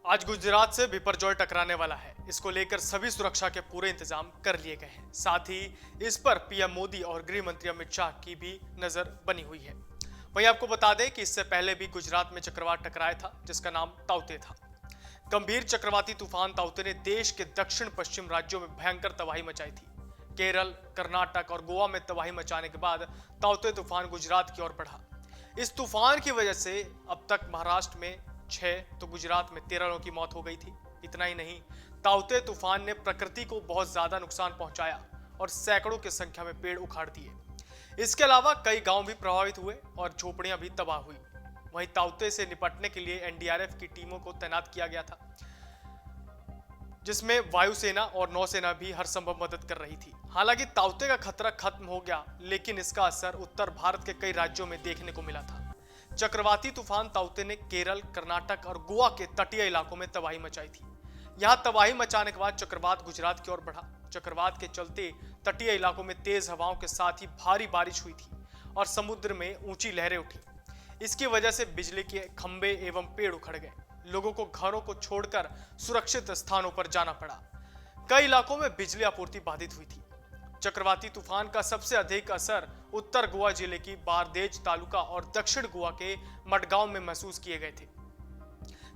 आज गुजरात से बिपरजॉय टकराने वाला है। इसको लेकर सभी सुरक्षा के पूरे इंतजाम कर लिए गए हैं। साथ ही इस पर पीएम मोदी और गृह मंत्री अमित शाह की भी नजर बनी हुई है। वहीं आपको बता दें कि इससे पहले भी गुजरात में चक्रवात टकराया था, जिसका नाम ताउते था। गंभीर चक्रवाती तूफान ताउते ने देश के दक्षिण पश्चिम राज्यों में भयंकर तबाही मचाई थी। केरल, कर्नाटक और गोवा में तबाही मचाने के बाद ताउते तूफान गुजरात की ओर बढ़ा। इस तूफान की वजह से अब तक महाराष्ट्र में 6 तो गुजरात में 13 लोगों की मौत हो गई थी। इतना ही नहीं, ताउते तूफान ने प्रकृति को बहुत ज्यादा नुकसान पहुंचाया और सैकड़ों की संख्या में पेड़ उखाड़ दिए। इसके अलावा कई गांव भी प्रभावित हुए और झोपड़ियां भी तबाह हुई। वहीं ताउते से निपटने के लिए एनडीआरएफ की टीमों को तैनात किया गया था, जिसमें वायुसेना और नौसेना भी हर संभव मदद कर रही थी। हालांकि ताउते का खतरा खत्म हो गया, लेकिन इसका असर उत्तर भारत के कई राज्यों में देखने को मिला था। चक्रवाती तूफान ताउते ने केरल, कर्नाटक और गोवा के तटीय इलाकों में तबाही मचाई थी। यहां तबाही मचाने के बाद चक्रवात गुजरात की ओर बढ़ा। चक्रवात के चलते तटीय इलाकों में तेज हवाओं के साथ ही भारी बारिश हुई थी और समुद्र में ऊंची लहरें उठी। इसकी वजह से बिजली के खंभे एवं पेड़ उखड़ गए। लोगों को घरों को छोड़कर सुरक्षित स्थानों पर जाना पड़ा। कई इलाकों में बिजली आपूर्ति बाधित हुई थी। चक्रवाती तूफान का सबसे अधिक असर उत्तर गोवा जिले की बारदेज तालुका और दक्षिण गोवा के मडगांव में महसूस किए गए थे।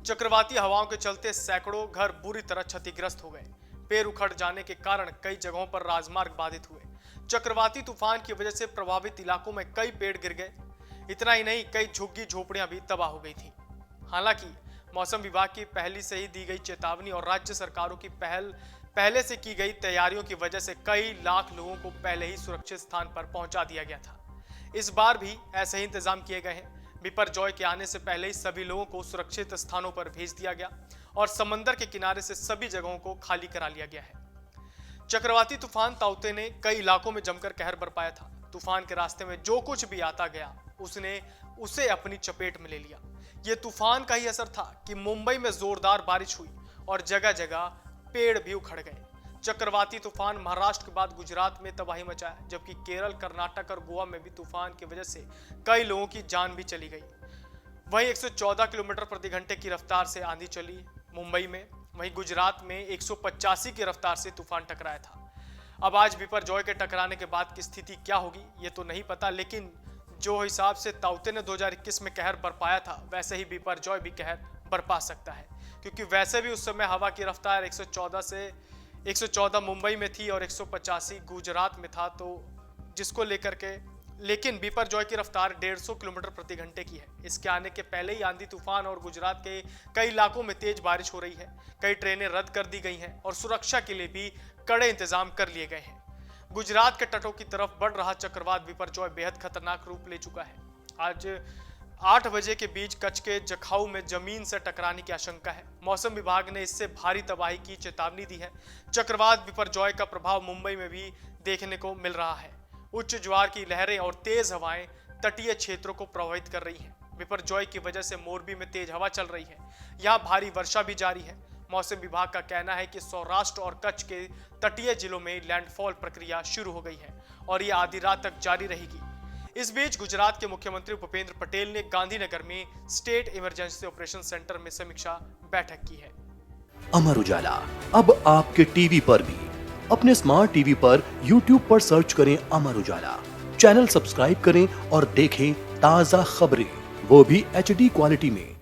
चक्रवाती हवाओं के चलते सैकड़ों घर बुरी तरह क्षतिग्रस्त हो गए। पेड़ उखड़ जाने के कारण कई जगहों पर राजमार्ग बाधित हुए। चक्रवाती तूफान की वजह से प्रभावित इलाकों में कई पेड़ गिर गए। इतना ही नहीं, कई झुग्गी झोपड़ियां भी तबाह हो गई थी। हालांकि मौसम विभाग की पहले से ही दी गई चेतावनी और राज्य सरकारों की पहले से की गई तैयारियों की वजह से कई लाख लोगों को पहले ही सुरक्षित स्थान पर पहुंचा दिया गया था। इस बार भी ऐसे ही इंतजाम किए गए हैं। बिपरजॉय के आने से पहले ही सभी लोगों को सुरक्षित स्थानों पर भेज दिया गया और समंदर के किनारे से सभी जगहों को खाली करा लिया गया है। चक्रवाती तूफान ताउते ने कई इलाकों में जमकर कहर बरपाया था। तूफान के रास्ते में जो कुछ भी आता गया उसने उसे अपनी चपेट में ले लिया। यह तूफान का ही असर था कि मुंबई में जोरदार बारिश हुई और जगह जगह पेड़ भी उखड़ गए। चक्रवाती तूफान महाराष्ट्र के बाद गुजरात में तबाही मचाया, जबकि केरल, कर्नाटक और गोवा में भी तूफान की वजह से कई लोगों की जान भी चली गई। वहीं 114 किलोमीटर प्रति घंटे की रफ्तार से आंधी चली मुंबई में। वहीं गुजरात में 185 की रफ्तार से तूफान टकराया था। अब आज बिपरजॉय के टकराने के बाद की स्थिति क्या होगी ये तो नहीं पता, लेकिन जो हिसाब से ताउते ने 2021 में कहर बरपाया था, वैसे ही बिपरजॉय भी कहर बरपा सकता है, क्योंकि वैसे भी उस समय हवा की रफ्तार 114 मुंबई में थी और 185 गुजरात में था, तो जिसको लेकर के लेकिन बिपरजॉय की रफ्तार 150 किलोमीटर प्रति घंटे की है। इसके आने के पहले ही आंधी तूफान और गुजरात के कई इलाकों में तेज बारिश हो रही है। कई ट्रेनें रद्द कर दी गई हैं और सुरक्षा के लिए भी कड़े इंतजाम कर लिए गए हैं। गुजरात के तटों की तरफ बढ़ रहा चक्रवात बिपरजॉय बेहद खतरनाक रूप ले चुका है। आज 8 बजे के बीच कच्छ के जखाऊ में जमीन से टकराने की आशंका है। मौसम विभाग ने इससे भारी तबाही की चेतावनी दी है। चक्रवात बिपरजॉय का प्रभाव मुंबई में भी देखने को मिल रहा है। उच्च ज्वार की लहरें और तेज हवाएं तटीय क्षेत्रों को प्रभावित कर रही हैं। बिपरजॉय की वजह से मोरबी में तेज हवा चल रही है। यहाँ भारी वर्षा भी जारी है। मौसम विभाग का कहना है कि सौराष्ट्र और कच्छ के तटीय जिलों में लैंडफॉल प्रक्रिया शुरू हो गई है और ये आधी रात तक जारी रहेगी। इस बीच गुजरात के मुख्यमंत्री भूपेंद्र पटेल ने गांधीनगर में स्टेट इमरजेंसी ऑपरेशन सेंटर में समीक्षा बैठक की है। अमर उजाला अब आपके टीवी पर भी। अपने स्मार्ट टीवी पर YouTube पर सर्च करें अमर उजाला, चैनल सब्सक्राइब करें और देखें ताजा खबरें, वो भी HD क्वालिटी में।